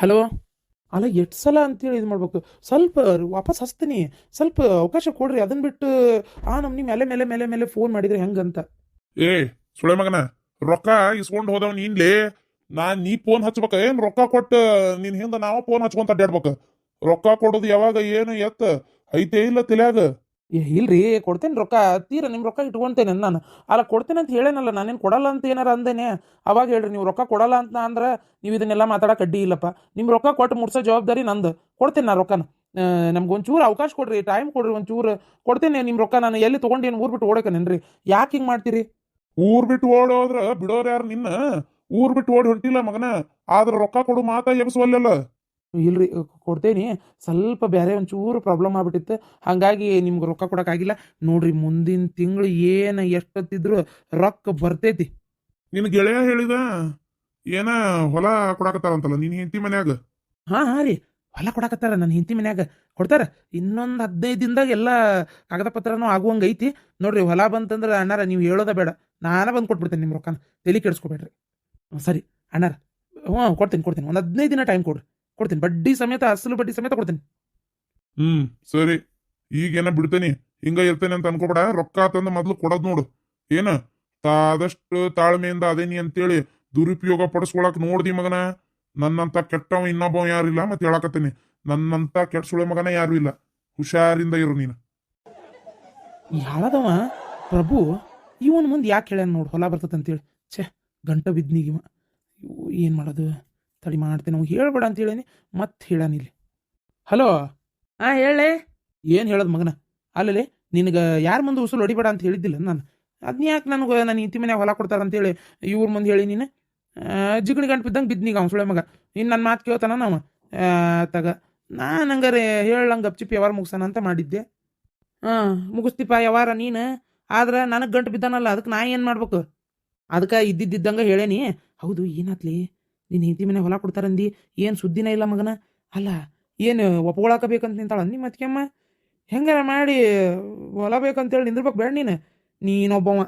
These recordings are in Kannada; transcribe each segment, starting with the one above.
ಹಲೋ. ಅಲ್ಲ ಎಷ್ಟು ಸಲ ಅಂತೇಳಿ ಇದು ಮಾಡ್ಬೇಕು. ಸ್ವಲ್ಪ ವಾಪಸ್ ಹಚ್ತೀನಿ, ಸ್ವಲ್ಪ ಅವಕಾಶ ಕೊಡ್ರಿ. ಅದನ್ನ ಬಿಟ್ಟು ನಮ್ನಿ ಮೇಲೆ ಮೇಲೆ ಮೇಲೆ ಮೇಲೆ ಫೋನ್ ಮಾಡಿದ್ರೆ ಹೆಂಗಂತ. ಏ ಸುಳೆ ಮಗನ, ರೊಕ್ಕ ಇಸ್ಕೊಂಡ್ ಹೋದವ್ ನೀನ್ಲೇ. ನೀ ಫೋನ್ ಹಚ್ಬೇಕ ಏನ್? ರೊಕ್ಕ ಕೊಟ್ಟು ನಿನ್ ಹಿಂದ ನಾವ ಫೋನ್ ಹಚ್ಕೊಂತ ಅಡ್ಡಾಡ್ಬೇಕ. ರೊಕ್ಕ ಕೊಡೋದು ಯಾವಾಗ ಏನು ಎತ್ತ ಐತೆ ಇಲ್ಲ ತಿಳಿಯಾಗ. ಇಲ್ರಿ, ಕೊಡ್ತೇನೆ ರೊಕ್ಕ. ತೀರ ನಿಮ್ಮ ರೊಕ್ಕ ಇಟ್ಕೊಂತೇನೆ ನಾನು. ಅಲ್ಲ ಕೊಡ್ತೇನೆ ಅಂತ ಹೇಳೇನಲ್ಲ, ನಾನೇನು ಕೊಡಲ್ಲ ಅಂತ ಏನಾರ ಅಂದೇನೆ. ಅವಾಗ ಹೇಳ್ರಿ, ನೀವು ರೊಕ್ಕ ಕೊಡಲ್ಲ ಅಂತ ಅಂದ್ರೆ ನೀವು ಇದನ್ನೆಲ್ಲ ಮಾತಾಡಕ್ಕೆ ಅಡ್ಡಿ ಇಲ್ಲಪ್ಪ. ನಿಮ್ಮ ರೊಕ್ಕ ಕೊಟ್ಟು ಮುಡ್ಸೋ ಜವಾಬ್ದಾರಿ ನಂದು. ಕೊಡ್ತೇನೆ ನಾ ರೊಕ್ಕನ. ನಮ್ಗೆ ಒಂಚೂರು ಅವಕಾಶ ಕೊಡ್ರಿ, ಟೈಮ್ ಕೊಡ್ರಿ ಒಂಚೂರು. ಕೊಡ್ತೇನೆ ನಿಮ್ಮ ರೊಕ್ಕ. ನಾನು ಎಲ್ಲಿ ತೊಗೊಂಡೇನು ಊರ್ ಬಿಟ್ಟು ಓಡಕನೇನ್ರಿ? ಯಾಕೆ ಹಿಂಗೆ ಮಾಡ್ತೀರಿ? ಊರ್ ಬಿಟ್ಟು ಓಡಿ ಹೋದ್ರ ಬಿಡೋರ್ ಯಾರು ನಿನ್ನ? ಊರ್ ಬಿಟ್ಟು ಓಡಿ ಹೊಂಟಿಲ್ಲ ಮಗನ, ಆದ್ರ ರೊಕ್ಕ ಕೊಡು ಮಾತಾ ಎಬ್ಸವಲ್ಲ. ಇಲ್ರಿ, ಕೊಡ್ತೇನಿ. ಸ್ವಲ್ಪ ಬೇರೆ ಒಂಚೂರು ಪ್ರಾಬ್ಲಮ್ ಆಗ್ಬಿಟ್ಟಿತ್ತು, ಹಾಗಾಗಿ ನಿಮ್ಗೆ ರೊಕ್ಕ ಕೊಡೋಕ್ಕಾಗಿಲ್ಲ. ನೋಡ್ರಿ, ಮುಂದಿನ ತಿಂಗಳು ಏನು ಎಷ್ಟೊತ್ತಿದ್ರು ರೊಕ್ಕ ಬರ್ತೈತಿ. ನಿನ್ ಗೆಳೆಯ ಹೇಳಿದ ಏನ ಹೊಲ ಕೊಡಾಕತ್ತಾರಂತಲ್ಲ ನಿನ್ ಹೆಂಡತಿ ಮನ್ಯಾಗ? ಹಾಂ ರೀ, ಹೊಲ ಕೊಡಾಕತ್ತಾರ ನನ್ನ ಹೆಂಡತಿ ಮನ್ಯಾಗ. ಕೊಡ್ತಾರ ಇನ್ನೊಂದು 15 ದಿನದಾಗ ಎಲ್ಲ ಕಾಗದ ಪತ್ರನೂ ಆಗುವಂಗೆ ಐತಿ. ನೋಡ್ರಿ, ಹೊಲ ಬಂತಂದ್ರೆ ಅಣ್ಣಾರ ನೀವು ಹೇಳೋದ ಬೇಡ, ನಾನೇ ಬಂದು ಕೊಟ್ಬಿಡ್ತೇನೆ ನಿಮ್ಮ ರೊಕ್ಕನ. ತಲೆ ಕೆಡಿಸ್ಕೊಬೇಡ್ರಿ. ಸರಿ ಅಣ್ಣಾರ, ಕೊಡ್ತೀನಿ ಕೊಡ್ತೀನಿ. ಒಂದು 15 ದಿನ ಟೈಮ್ ಕೊಡ್ರಿ, ಕೊಡ್ತೀನಿ. ಬಡ್ಡಿ ಸಮೇತ, ಅಸಲು ಬಡ್ಡಿ ಸಮೇತ ಕೊಡ್ತೀನಿ. ಸರಿ, ಈಗೇನ ಬಿಡ್ತೇನಿ, ಹಿಂಗ ಇರ್ತೇನೆ ಅಂತ ಅನ್ಕೋಬೇಡ. ರೊಕ್ಕ ತಂದು ಮೊದ್ಲು ಕೊಡೋದ್ ನೋಡು. ಏನ ಆದಷ್ಟು ತಾಳ್ಮೆಯಿಂದ ಅದೇನಿ ಅಂತೇಳಿ ದುರುಪಯೋಗ ಪಡಿಸ್ಕೊಳಕ್ ನೋಡ್ದಿ ಮಗನ. ನನ್ನಂತ ಕೆಟ್ಟವ ಇನ್ನೊಬ್ಬ ಯಾರಿಲ್ಲ. ಮತ್ತೆ ಹೇಳಾಕತ್ತೇನಿ, ನನ್ನಂತ ಕೆಟ್ಟ ಸುಳೆ ಮಗನ ಯಾರು ಇಲ್ಲ. ಹುಷಾರಿಂದ ಇರು ನೀನು. ಯಾಳದವ ಪ್ರಭು, ಇವನ್ ಮುಂದೆ ಯಾಕೆ ಹೇಳ್ಯಾನ ನೋಡು ಹೊಲ ಬರ್ತದೆ ಅಂತೇಳಿ. ಛೇ, ಗಂಟ ಬಿದ್ನಿಗಿವ. ಏನು ಮಾಡೋದು? ತಡಿ ಮಾಡ್ತೇನೆ. ನಾವು ಹೇಳ್ಬೇಡ ಅಂತ ಹೇಳೇನಿ, ಮತ್ತೆ ಹೇಳಾನಿಲ್ಲಿ. ಹಲೋ. ಹೇಳೇ. ಏನು ಹೇಳೋದು ಮಗನ? ಅಲ್ಲಲ್ಲಿ ನಿನಗೆ ಯಾರ ಮುಂದೆ ಉಸುಲು ಹೊಡಿಬೇಡ ಅಂತ ಹೇಳಿದ್ದಿಲ್ಲ ನಾನು. ಅದನ್ನ ಯಾಕೆ ನನಗೆ ನನ್ನ ಇಂತಿ ಮನ್ಯಾಗ ಹೊಲ ಕೊಡ್ತಾರಂತೇಳಿ ಇವ್ರ ಮುಂದೆ ಹೇಳಿ ನೀನು? ಜಿಗಣಿ ಗಂಟು ಬಿದ್ದಂಗೆ ಬಿದ್ನೀಗ ಅವ್ನು ಸುಳೆ ಮಗ. ಇನ್ನು ನನ್ನ ಮಾತು ಕೇಳ್ತಾನ ನಾವು? ತಗ, ನಾನು ಹಂಗಾರೆ ಹೇಳಂಗೆ ಗಪ್ಚಿಪ್ಪಿ ಯಾವಾರ ಮುಗಿಸೋಣ ಅಂತ ಮಾಡಿದ್ದೆ. ಮುಗಿಸ್ತಿಪ್ಪ ಯಾವಾರ ನೀನು. ಆದ್ರೆ ನನಗೆ ಗಂಟು ಬಿದ್ದಾನಲ್ಲ, ಅದಕ್ಕೆ ನಾ ಏನು ಮಾಡ್ಬೇಕು? ಅದಕ್ಕೆ ಇದ್ದಿದ್ದಂಗೆ ಹೇಳೇನಿ. ಹೌದು, ಏನಾತ್ಲಿ? ನೀನು ಹೆಂಡತಿ ಮನೆ ಹೊಲ ಕೊಡ್ತಾರಂದು ಏನು ಸುದ್ದಿನ ಇಲ್ಲ ಮಗನ. ಅಲ್ಲ, ಏನು ಒಪ್ಕೊಳಕಬೇಕಂತ ನಿಂತಾಳ ನಿಮ್ಮ ಅತ್ತಿಗೆಮ್ಮ? ಹೆಂಗಾರ ಮಾಡಿ ಹೊಲ ಬೇಕಂತೇಳಿ ನಿಂದಿರ್ಬೇಕು ಬೇಡ ನೀನು. ನೀನೊಬ್ಬವ.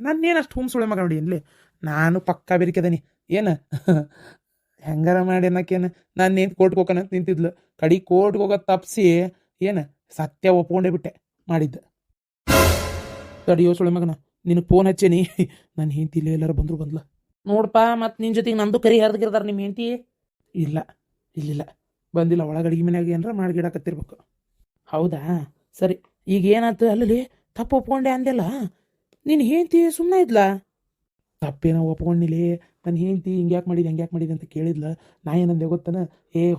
ನನ್ನೇನು ಅಷ್ಟು ಹುಮ್ಸುಳೆ ಮಗ ನೋಡಿ ಇಲ್ಲಿ. ನಾನು ಪಕ್ಕಾ ಬೆರಿಕೆದನಿ ಏನು. ಹೆಂಗಾರ ಮಾಡಿ ಅನ್ನಕ್ಕೇನು, ನಾನು ಕೋರ್ಟ್ಗೆ ಹೋಗೋಣಂತ ನಿಂತಿದ್ಲು. ಕಡಿ ಕೋರ್ಟ್ಗೆ ಹೋಗೋದು ತಪ್ಪಿಸಿ ಏನು ಸತ್ಯ ಒಪ್ಕೊಂಡೇ ಬಿಟ್ಟೆ ಮಾಡಿದ್ದೆ. ತಡಿಯೋ ಸುಳೆ ಮಗನ, ನಿನಗೆ ಫೋನ್ ಹಚ್ಚೇನಿ. ನನ್ನ ಹೆಂಡತಿ ಇಲ್ಲೇ ಎಲ್ಲರೂ ಬಂದ್ಲ ನೋಡಪ್ಪ. ಮತ್ತು ನಿನ್ನ ಜೊತೆಗೆ ನಂದು ಕರಿ ಹರಿದಿರ್ದಾರ ನಿಮ್ಮ ಹೆಂಡತಿ? ಇಲ್ಲ, ಇಲ್ಲಿಲ್ಲ, ಬಂದಿಲ್ಲ. ಒಳಗೆ ಅಡಿಗೆ ಮನ್ಯಾಗ ಏನಾರ ಮಾಡಿಗಿಡಕತ್ತಿರ್ಬೇಕು. ಹೌದಾ, ಸರಿ. ಈಗ ಏನಾಯ್ತು? ಅಲ್ಲಿ ತಪ್ಪು ಒಪ್ಕೊಂಡೆ ಅಂದೆಲ್ಲ, ನಿನ್ನ ಹೆಂಡತಿ ಸುಮ್ಮನೆ ಇದ್ಲಾ? ತಪ್ಪೇನೋ ಒಪ್ಕೊಂಡಿಲಿ. ನನ್ನ ಹೆಂಡತಿ ಹಿಂಗ್ಯಾಕೆ ಮಾಡಿದೆ ಅಂತ ಕೇಳಿದ್ಲ. ನಾ ಏನಂದೆ ಗೊತ್ತನ?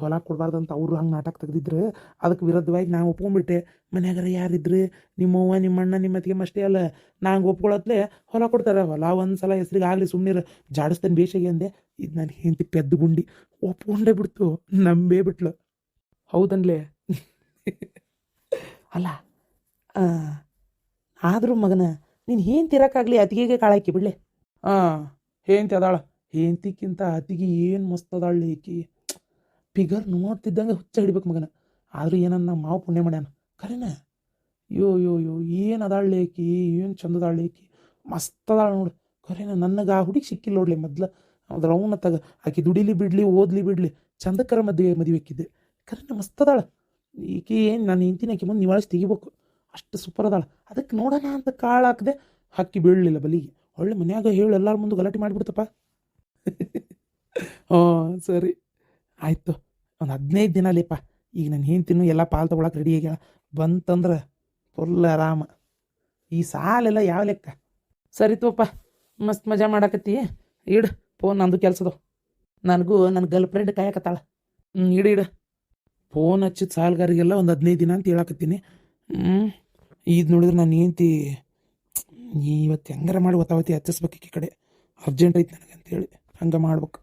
ಹೊಲ ಕೊಡಬಾರ್ದಂತ ಅವರು ಹಂಗೆ ನಾಟಕ ತೆಗೆದಿದ್ರು. ಅದಕ್ಕೆ ವಿರುದ್ಧವಾಗಿ ನಾನು ಒಪ್ಕೊಂಡ್ಬಿಟ್ಟೆ. ಮನ್ಯಾಗಾರ ಯಾರಿದ್ರು? ನಿಮ್ಮವ್ವ, ನಿಮ್ಮಣ್ಣ, ನಿಮ್ಮ ಅತ್ತಿಗೆ ಅಷ್ಟೇ ಅಲ್ಲ. ನಂಗೆ ಒಪ್ಕೊಳತ್ಲೆ ಹೊಲ ಕೊಡ್ತಾರೆ. ಹೊಲ ಒಂದು ಸಲ ಹೆಸ್ರಿಗೆ ಆಗಲಿ ಸುಮ್ಮನೆ ಜಾಡಿಸ್ತೇನೆ ಬೇಷಗೆ ಅಂದೆ. ಇದು ನನ್ನ ಹೆಂಡತಿ ಪೆದ್ದು ಗುಂಡಿ ಒಪ್ಕೊಂಡೇ ಬಿಡ್ತು, ನಂಬೇ ಬಿಟ್ಲು. ಹೌದನ್ಲೇ? ಅಲ್ಲ, ಆದರೂ ಮಗನ, ನೀನು ಹೆಂಡ್ತಿ ಇರೋಕ್ಕಾಗಲಿ ಅತಿಗೆಗೆ ಕಾಳಾಕಿ ಬಿಡ್ಲೆ. ಹೆಂಡ್ತಿ ಅದಾಳ. ಹೆಂಡ್ತಿಕ್ಕಿಂತ ಅತಿಗೆ ಏನು ಮಸ್ತ್ ಅದಾಳ ಈಕಿ. ಫಿಗರ್ ನೋಡ್ತಿದ್ದಂಗೆ ಹುಚ್ಚ ಹಿಡಿಬೇಕು ಮಗನ. ಆದರೂ ಏನನ್ನ ಮಾವು ಪುಣ್ಯ ಮಾಡ್ಯಾನ ಖರೇನ. ಯೋ ಯೋ ಯೋ ಏನು ಅದಾಳ ಈಕಿ, ಏನು ಚಂದದಾಳ ಈಕಿ. ಮಸ್ತ್ ಅದಾಳ ನೋಡು ಖರೇನ. ನನಗೆ ಆ ಹುಡುಗಿ ಸಿಕ್ಕಿಲ್ಲ ನೋಡ್ಲಿ ಮೊದ್ಲು. ಅದ್ರ ಅವನ ತಗ ಆಕಿ ದುಡಿಲಿ ಬಿಡ್ಲಿ, ಓದ್ಲಿ ಬಿಡ್ಲಿ, ಚಂದಕ್ಕರ ಮದುವೆ ಇಕ್ಕಿದ್ದೆ ಖರೇನ. ಮಸ್ತ್ ಅದಾಳ ಈಕಿ. ಏನು ನಾನು ಹೆಂಡ್ತಿನ ಆಕಿ ಮುಂದೆ ನಿವಾಳಿಸಿ ತೆಗಿಬೇಕು, ಅಷ್ಟು ಸೂಪರ್ ಅದಾಳ. ಅದಕ್ಕೆ ನೋಡೋಣ ಅಂತ ಕಾಳು ಹಾಕಿದೆ, ಹಕ್ಕಿ ಬೀಳಲಿಲ್ಲ ಬಲಿಗೆ. ಒಳ್ಳೆ ಮನ್ಯಾಗ ಹೇಳು, ಎಲ್ಲರ ಮುಂದೆ ಗಲಾಟೆ ಮಾಡಿಬಿಡ್ತಪ್ಪ. ಸರಿ ಆಯಿತು. ಒಂದು 15 ದಿನ ಲೇಪ. ಈಗ ನಾನು ಹೆಂಡ್ತಿನೂ ಎಲ್ಲ ಪಾಲು ತೊಗೊಳಕ್ಕೆ ರೆಡಿ ಆಗ್ಯಾಳ. ಬಂತಂದ್ರೆ ಫುಲ್ ಆರಾಮ. ಈ ಸಾಲೆಲ್ಲ ಯಾವ ಲೆಕ್ಕ? ಸರಿ ತೋಪ, ಮಸ್ತ್ ಮಜಾ ಮಾಡಾಕತ್ತಿ. ಇಡು ಫೋನ್, ನಂದು ಕೆಲಸದು. ನನಗೂ ನನ್ನ ಗರ್ಲ್ ಫ್ರೆಂಡ್ ಕಾಯಕತ್ತಾಳ. ಇಡು ಫೋನ್ ಹಚ್ಚಿದ ಸಾಲ್ಗಾರಿಗೆಲ್ಲ ಒಂದು 15 ದಿನ ಅಂತ ಹೇಳಕತ್ತೀನಿ. ಇದು ನೋಡಿದ್ರೆ ನಾನು ಹೆಂಡ್ತಿ ಇವತ್ತು ಹೆಂಗಾರ ಮಾಡಿ ಒತ್ತಾವತ್ತಿ ಹಚ್ಚಿಸ್ಬೇಕು ಈ ಕಡೆ. ಅರ್ಜೆಂಟ್ ಐತೆ ನನಗೆ ಅಂತೇಳಿ ಹಂಗೆ ಮಾಡ್ಬೇಕು.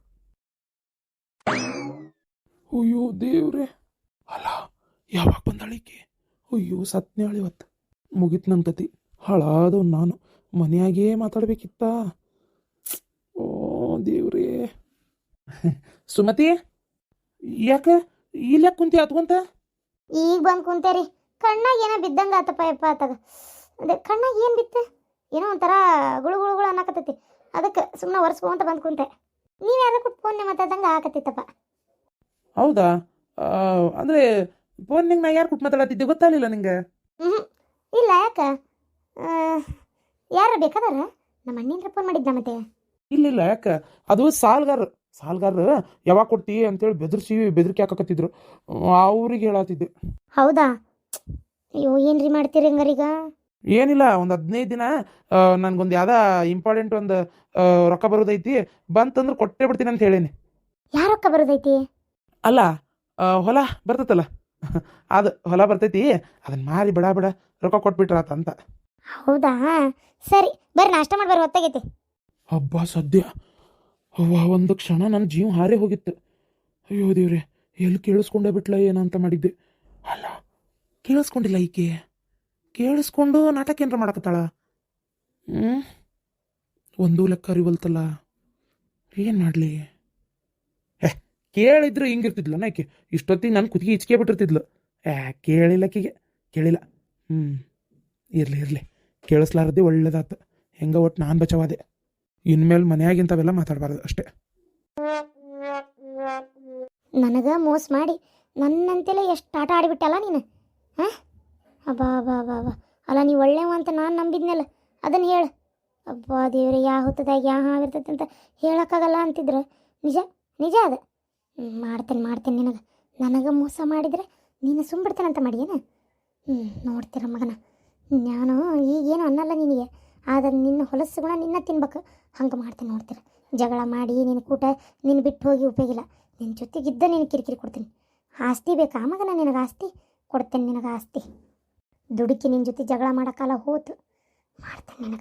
ಅಯ್ಯೋ ದೇವ್ರೆ, ಅಲ್ಲ ಯಾವಾಗ ಬಂದಾಳಿಕೆ? ಅಯ್ಯೋ ಸತ್ನಾಳು ಇವತ್ತು. ಮುಗೀತು ನನ್ನ ಕತಿ. ಹಾಳಾದವ್ ನಾನು. ಮನೆಯಾಗೇ ಮಾತಾಡ್ಬೇಕಿತ್ತ. ಓ ದೇವ್ರೇ. ಸುಮತಿ, ಯಾಕೆ ಇಲ್ಲ ಕುಂತಿ ಹತ್ಕೊಂತ? ಈಗ ಬಂದು ಕುಂತೇರಿ. ಕಣ್ಣಾಗ ಏನೋ ಬಿದ್ದಂಗೆ ಆತಪ್ಪ ಯಪ್ಪ ಆತಾಗ. ಅದೇ ಕಣ್ಣಾಗ ಏನು ಬಿತ್ತು? ಏನೋ ಒಂಥರ ಗುಳು ಅನ್ನಕತ್ತೈತಿ. ಅದಕ್ಕೆ ಸುಮ್ಮನೆ ಒರೆಸ್ಕೊಂತ ಬಂದು ಕುಂತೆ. ನೀವು ಯಾರು ಕೊಟ್ಟು ಫೋನ್ ಮಾತಾಡ್ದಂಗೆ ಆಕತ್ತಿತ್ತಪ್ಪ. ಹೌದಾ ಅಂದರೆ ಫೋನ್ಯಾಗ ನಾ ಯಾರು ಕೊಟ್ಟು ಮಾತಾಡತ್ತಿದ್ದೆ ಗೊತ್ತಾಗಲಿಲ್ಲ ನಿಂಗೆ. ಹ್ಞೂ ಇಲ್ಲ ಯಾಕೆ ಯಾರ ಬೇಕಾದಾರ ನಮ್ಮ ಅಣ್ಣಿಂದ್ರ ಫೋನ್ ಮಾಡಿದ್ದ ಮತ್ತೆ. ಇಲ್ಲ ಯಾಕೆ ಅದು ಸಾಲ್ಗಾರ ಯಾವಾಗ ಕೊಡ್ತಿ ಅಂತೇಳಿ ಬೆದರಿಕೆ ಹಾಕಕತ್ತಿದ್ರು, ಅವ್ರಿಗೆ ಹೇಳತ್ತಿದ್ದೆ. ಹೌದಾ? ಅಯ್ಯೋ ಏನ್ರಿ ಮಾಡ್ತೀರಿ ಹಂಗಾರೀಗ? ಏನಿಲ್ಲ, ಒಂದು 15 ದಿನ ನನಗೊಂದು ಇಂಪಾರ್ಟೆಂಟ್ ಒಂದು ರೊಕ್ಕ ಬರೋದೈತಿ, ಬಂತಂದ್ರೆ ಕೊಟ್ಟೇ ಬಿಡ್ತೀನಿ ಅಂತ ಹೇಳೀನಿ. ಯಾರ ರೊಕ್ಕ ಬರೋದೈತಿ? ಅಲ್ಲ ಹೊಲ ಬರ್ತೈತಲ್ಲ ಅದು ಹೊಲ ಬರ್ತೈತಿ, ಅದನ್ನ ಮಾರಿ ಬಡ ರೊಕ್ಕ ಕೊಟ್ಬಿಟ್ರಾತ ಅಂತ. ಹೌದಾ ಸರಿ, ಬರ್ರಿ ನಾಷ್ಟ ಮಾಡಿ ಬರ್ರಿ, ಹೊತ್ತಾಗೈತಿ. ಹಬ್ಬ ಸದ್ಯ ಒಂದು ಕ್ಷಣ ನನ್ನ ಜೀವ ಹಾರೇ ಹೋಗಿತ್ತು. ಅಯ್ಯೋ ದೇವ್ರೆ, ಎಲ್ಲಿ ಕೇಳಿಸ್ಕೊಂಡೇ ಬಿಟ್ಲ ಏನಂತ ಮಾಡಿದ್ದೆ. ಅಲ್ಲ ಕೇಳಿಸ್ಕೊಂಡಿಲ್ಲ ಈಕೆ, ಕೇಳಿಸ್ಕೊಂಡು ನಾಟಕ ಏನಾರ ಮಾಡಕತ್ತಾಳ. ಒಂದೂ ಲೆಕ್ಕ ಅರಿವಲ್ತಲ್ಲ, ಏನು ಮಾಡಲಿ? ಕೇಳಿದ್ರೆ ಹಿಂಗಿರ್ತಿದ್ಲ ಆಕೆ, ಇಷ್ಟೊತ್ತಿಗೆ ನನ್ನ ಕುತ್ತಿಗೆ ಇಚ್ಕೆ ಬಿಟ್ಟಿರ್ತಿದ್ಲು. ಕೇಳಿಲ್ಲ ಆಕೆಗೆ, ಕೇಳಿಲ್ಲ. ಇರಲಿ ಕೇಳಿಸ್ಲಾರದೆ ಒಳ್ಳೇದಾತ. ಹೆಂಗ ಒಟ್ಟು ನಾನು ಬಚಾವಾದೆ. ಇನ್ಮೇಲೆ ಮನೆಯಾಗಿಂತವೆಲ್ಲ ಮಾತಾಡಬಾರ್ದು ಅಷ್ಟೇ. ನನಗೆ ಮೋಸ ಮಾಡಿ ನನ್ನಂತೆಲ್ಲ ಎಷ್ಟು ಆಟ ಆಡಿಬಿಟ್ಟಲ್ಲ ನೀನು. ಹಾಂ ಅಬ್ಬಾ ಅಲ್ಲ, ನೀವು ಒಳ್ಳೆವ ಅಂತ ನಾನು ನಂಬಿದ್ನಲ್ಲ, ಅದನ್ನು ಹೇಳು. ಅಬ್ಬಾ ದೇವ್ರೆ, ಯಾವ ಹೊತ್ತದಾಗ ಯಾವ ಹಾವಿರ್ತೈತೆ ಅಂತ ಹೇಳೋಕ್ಕಾಗಲ್ಲ ಅಂತಿದ್ರೆ ನಿಜ ಅದು. ಮಾಡ್ತೇನೆ ನನಗೆ ಮೋಸ ಮಾಡಿದರೆ ನೀನು ಸುಮ್ಬಿಡ್ತೇನಂತ ಮಾಡಿಯೇನ? ನೋಡ್ತೀರ ಮಗನ, ನಾನು ಈಗೇನು ಅನ್ನಲ್ಲ ನಿನಗೆ, ಆದರೆ ನಿನ್ನ ಹೊಲಸು ಗುಣ ನಿನ್ನ ತಿನ್ಬೇಕು, ಹಂಗೆ ಮಾಡ್ತೀನಿ ನೋಡ್ತೀರ. ಜಗಳ ಮಾಡಿ ನಿನ್ನ ಕೂಟ ನಿನ್ನ ಬಿಟ್ಟು ಹೋಗಿ ಉಪಯೋಗಿಲ್ಲ. ನಿನ್ನ ಜೊತೆಗಿದ್ದ ನೀನು ಕಿರಿಕಿರಿ ಕೊಡ್ತೀನಿ. ಆಸ್ತಿ ಬೇಕಾ ಮಗನ ನಿನಗೆ? ಆಸ್ತಿ ಕೊಡ್ತೇನೆ ನಿನಗೆ, ಆಸ್ತಿ ದುಡುಕಿ ನಿನ್ನ ಜೊತೆ ಜಗಳ ಮಾಡೋಕ್ಕಲ್ಲ ಹೋತು ಮಾಡ್ತೇನೆ.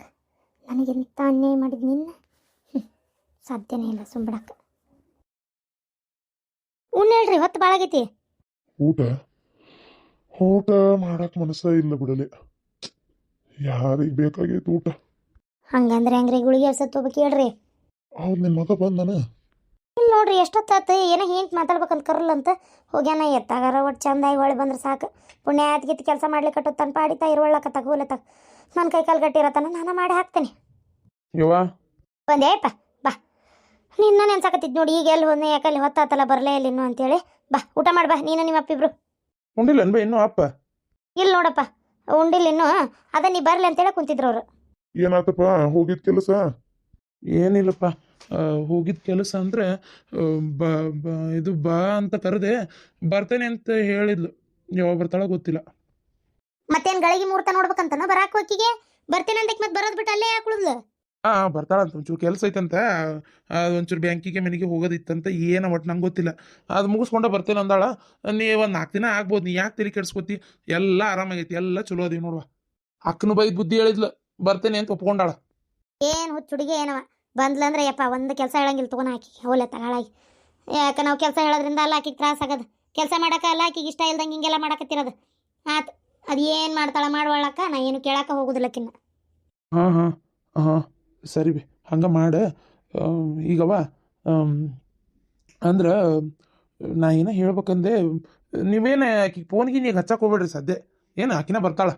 ನನಗೆಂತ ಅನ್ಯಾಯ ಮಾಡಿದ್ದು ನಿನ್ನ, ಸಾಧ್ಯನೇ ಇಲ್ಲ ಸುಂಬಿಡಕ್ಕೆ. ಹೇಳ್ರಿ, ಹೊತ್ತು ಭಾಳಾಗೈತಿ. ಊಟ ಮಾಡಕ್ ಮನಸ್ಸ ಇಲ್ಲ ಬಿಡಲೆ. ಯಾರಿಗೆ ಬೇಕಾಗೈತೆ ಊಟ? ಹಂಗಂದ್ರೆ ಹೆಂಗ್ರಿ ಗುಳಿಗೆ ಸತ್ತು ಹೋಗ್ಬೇಕು ಹೇಳ್ರಿ. ಹೌದು, ನಿನ್ನ ಮಗ ಬಂದನ? ಇಲ್ಲಿ ನೋಡ್ರಿ, ಎಷ್ಟೊತ್ತಾತ ಏನೋ ಹಿಂಟ್ ಮಾತಾಡ್ಬೇಕಂತ ಕರಲ್ಲಂತ ಹೋಗ್ಯಾನ. ಎತ್ತಾಗಾರ ಒಟ್ಟು ಚಂದಾಗಿ ಹೊಳೆ ಬಂದ್ರೆ ಸಾಕು. ಪುಣ್ಯ ಆತ್ಗಿತ್ತು ಕೆಲಸ ಮಾಡ್ಲಿಕ್ಕೆ ತನ್ನ ಪಾಡಿತಾ ಇರುವಳ್ಳಕತ್ತಾಗ ಹೋಲತ್ತಾಗ ನನ್ನ ಕೈ ಕಾಲು ಗಟ್ಟಿರತ್ತಾನ, ನಾನು ಮಾಡಿ ಹಾಕ್ತೇನೆ. ಬಂದೇಪ್ಪ ಬಾ, ನಿನ್ನ ನೆನ್ಸಾಕತ್ತಿದ್ ನೋಡಿ. ಈಗ ಎಲ್ಲಿ ಹೋದ್ನೆ, ಯಾಕಲ್ಲಿ ಹೊತ್ತಾತಲ್ಲ ಬರಲೇ ಇಲ್ಲ ಇನ್ನು ಅಂತೇಳಿ. ಬಾ ಊಟ ಮಾಡಿ ಬಾ, ನೀನು ನಿಮ್ಮ ಅಪ್ಪಿಬ್ರು. ಉಂಡಿಲ್ಲ ಅನ್ಬ ಇನ್ನೂ ಅಪ್ಪ? ಇಲ್ಲಿ ನೋಡಪ್ಪ, ಉಂಡಿಲ್ಲ ಇನ್ನೂ, ಅದ ನೀ ಬರಲಿ ಅಂತೇಳಿ ಕುಂತಿದ್ರು ಅವರು. ಏನಾತಪ್ಪ, ಹೋಗಿದ್ ಕೆಲಸ? ಏನಿಲ್ಲಪ್ಪ, ಹೋಗಿದ್ದ ಕೆಲಸ ಅಂದರೆ ಇದು ಬಾ ಅಂತ ಕರೆದೆ, ಬರ್ತೇನೆ ಅಂತ ಹೇಳಿದ್ಲು. ಯಾವಾಗ ಬರ್ತಾಳೋ ಗೊತ್ತಿಲ್ಲ. ಮತ್ತೇನು ಗಳಿಗೆ ಮುಹೂರ್ತ ನೋಡ್ಬೇಕಂತನ ಬರಾಕ್ ಹೋಗಿಗೆ? ಬರ್ತೇನೆ ಅಂತ ಮತ್ತೆ ಬರೋದು ಬಿಟ್ಟು ಅಲ್ಲೇ ಯಾಕುಳಿದ್ಲು? ಬರ್ತಾಳಂತ, ಒಂಚೂರು ಕೆಲಸ ಐತಂತ, ಒಂಚೂರು ಬ್ಯಾಂಕಿಗೆ ಮನೆಗೆ ಹೋಗೋದಿತ್ತಂತ, ಏನೋ ಒಟ್ಟು ನಂಗೆ ಗೊತ್ತಿಲ್ಲ. ಅದು ಮುಗಿಸ್ಕೊಂಡ ಬರ್ತೇನೆ ಅಂದಾಳ. ನೀ ಒಂದು 4 ದಿನ ಆಗ್ಬೋದು, ನೀ ಯಾಕೆ ತಲೆ ಕೆಡಿಸ್ಕೊತಿ? ಎಲ್ಲ ಆರಾಮಾಗೈತಿ, ಎಲ್ಲ ಚಲೋ ಅದೀವಿ ನೋಡುವ. ಅಕ್ಕನು ಬೈದ್ ಬುದ್ಧಿ ಹೇಳಿದ್ಲು, ಬರ್ತೇನೆ ಅಂತ ಒಪ್ಕೊಂಡಾಳ. ಏನು ಹುಚ್ಚುಡಿಗೆ ಏನವ ಬಂದ್ಲಂದ್ರೆ ಯಪ್ಪ ಒಂದು ಕೆಲಸ ಹೇಳಂಗಿಲ್ಲ, ತಗೊಂಡು ಹಾಕಿ ಹೋಲೆ ತಗೊಳಾಗಿ. ಯಾಕೆ ನಾವು ಕೆಲಸ ಹೇಳೋದ್ರಿಂದ ಅಲ್ಲ ಆಕಿಗೆ ತ್ರಾಸ ಆಗೋದು. ಕೆಲಸ ಮಾಡೋಕೆ ಅಲ್ಲ ಆಕಿಗೆ ಇಷ್ಟ ಇಲ್ದಂಗೆ ಹಿಂಗೆಲ್ಲ ಮಾಡಕತ್ತಿರೋದು. ಆತು, ಅದು ಏನು ಮಾಡ್ತಾಳೆ ಮಾಡುವಳಕ್ಕ, ನಾ ಏನು ಕೇಳಕ್ಕೆ ಹೋಗೋದಿಲ್ಲಕ್ಕಿನ್ನ. ಹಾಂ ಸರಿ ಬಿ, ಹಂಗೆ ಮಾಡ. ಈಗವ ಅಂದ್ರೆ ನಾ ಏನೋ ಹೇಳ್ಬೇಕಂದೆ, ನೀವೇನು ಆಕಿಗೆ ಫೋನ್ಗೆ ನೀವು ಹಚ್ಚಕ್ಕೆ ಹೋಗ್ಬೇಡ್ರಿ ಸದ್ಯ. ಏನು ಆಕಿನ ಬರ್ತಾಳ?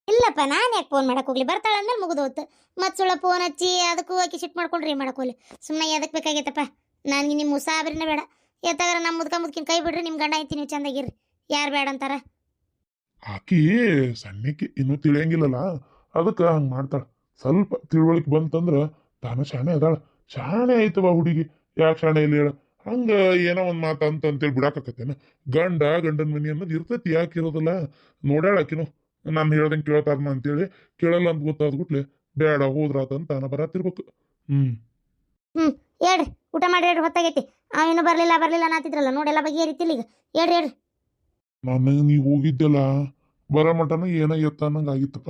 ಇಲ್ಲಪ್ಪ, ನಾನು ಯಾಕೆ ಫೋನ್ ಮಾಡಕ್ಕೆ ಹೋಗ್ಲಿ? ಬರ್ತಾಳೆ ಅಂದ್ಮೇಲೆ ಮುಗಿದು ಹೋತು. ಮತ್ತು ಸುಳ್ಳ ಫೋನ್ ಹಚ್ಚಿ ಅದಕ್ಕೂ ಆಕಿ ಶಿಫ್ಟ್ ಮಾಡ್ಕೊಂಡ್ರಿ ಮಾಡಕ್ಕೆ ಹೋಗ್ಲಿ. ಸುಮ್ಮನೆ ಎದಕ್ಕೆ ಬೇಕಾಗೈತಪ್ಪ? ನನಗೆ ನಿಮ್ಮ ಮುಸಾಬರಿನೇ ಬೇಡ. ಎತ್ತಾಗ ನಮ್ಮ ಮುದ್ಕಿನ ಕೈ ಬಿಡ್ರಿ, ನಿಮ್ಮ ಗಂಡ ಐತಿ, ನೀವು ಚಂದಾಗಿರ್ರಿ. ಯಾರು ಬೇಡ ಅಂತಾರ? ಆಕಿ ಸಣ್ಣಕ್ಕೆ ಇನ್ನೂ ತಿಳಿಯಂಗಿಲ್ಲಲ್ಲ, ಅದಕ್ಕೆ ಹಂಗೆ ಮಾಡ್ತಾಳ. ಸ್ವಲ್ಪ ತಿಳುವಳಿಕೆ ಬಂತಂದ್ರೆ ತಾನ ಶಾಣೆ ಅದಾಳ. ಶಾಣೆ ಆಯ್ತವ ಹುಡುಗಿ, ಯಾಕೆ ಶಾಣೆ ಇಲ್ಲ ಹೇಳ? ಹಂಗ ಏನೋ ಒಂದು ಮಾತು ಅಂತೇಳಿ ಬಿಡಾಕತ್ತೇನ? ಗಂಡನ ಮನಿ ಅನ್ನೋದು ಇರ್ತೈತಿ, ಯಾಕೆ ಇರೋದಿಲ್ಲ? ನೋಡ್ಯಾಳ ಆಕಿನು, ನಾನು ಹೇಳ್ದಂಗೆ ಕೇಳ್ತಾರನ ಅಂತೇಳಿ. ಕೇಳಲ್ಲ ಅಂತ ಗೊತ್ತಾದ್ಬಿಟ್ಲೆ ಬೇಡ ಹೋದ್ರಾತಂತ ತಾನ ಬರತ್ತಿರ್ಬೇಕು. ಹೇಳ್ರಿ, ಊಟ ಮಾಡಿ ಹೇಳ್ರಿ, ಹೊತ್ತಾಗೈತಿ. ಇನ್ನೂ ಬರಲಿಲ್ಲ ನಾತಿದ್ರಲ್ಲ, ನೋಡೆಲ್ಲ ಬಗೆಹರಿತಿಲ್ಲ ಈಗ. ಹೇಳ್ರಿ. ನನಗೆ ನೀವು ಹೋಗಿದ್ದೆಲ್ಲ ಬರೋ ಮಟನ ಏನೋ ಎತ್ತ ಅನ್ನಂಗೆ ಆಗಿತ್ತಪ್ಪ.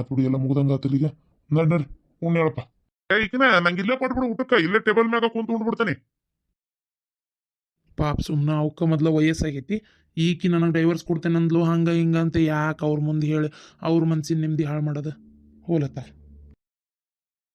ತುಡಿ ಎಲ್ಲ ಮುಗ್ದಂಗೆ ಆತಲಿಗೆ. ನಡ್ರಿ ಉಣ್ಣ್ ಹೇಳಪ್ಪ. ಈಗಿನ ನಂಗೆ ಇಲ್ಲೇ ಕೊಟ್ಬಿಡು ಊಟಕ್ಕೆ, ಇಲ್ಲೇ ಟೇಬಲ್ ಮ್ಯಾಗ ಕುಂತು ಉಂಡ್ಬಿಡ್ತಾನೆ. ಪಾಪ ಸುಮ್ಮನೆ ಅವಕ್ಕ ಮೊದಲ ವಯಸ್ಸಾಗೈತಿ, ಈಕಿ ನನಗೆ ಡೈವರ್ಸ್ ಕೊಡ್ತೇನೆ ಅಂದ್ಲು, ಹಂಗೆ ಹಿಂಗೆ ಅಂತ ಯಾಕೆ ಅವ್ರ ಮುಂದೆ ಹೇಳಿ ಅವ್ರ ಮನ್ಸಿನ ನೆಮ್ಮದಿ ಹಾಳು ಮಾಡೋದು? ಹೋಲತ್ತ.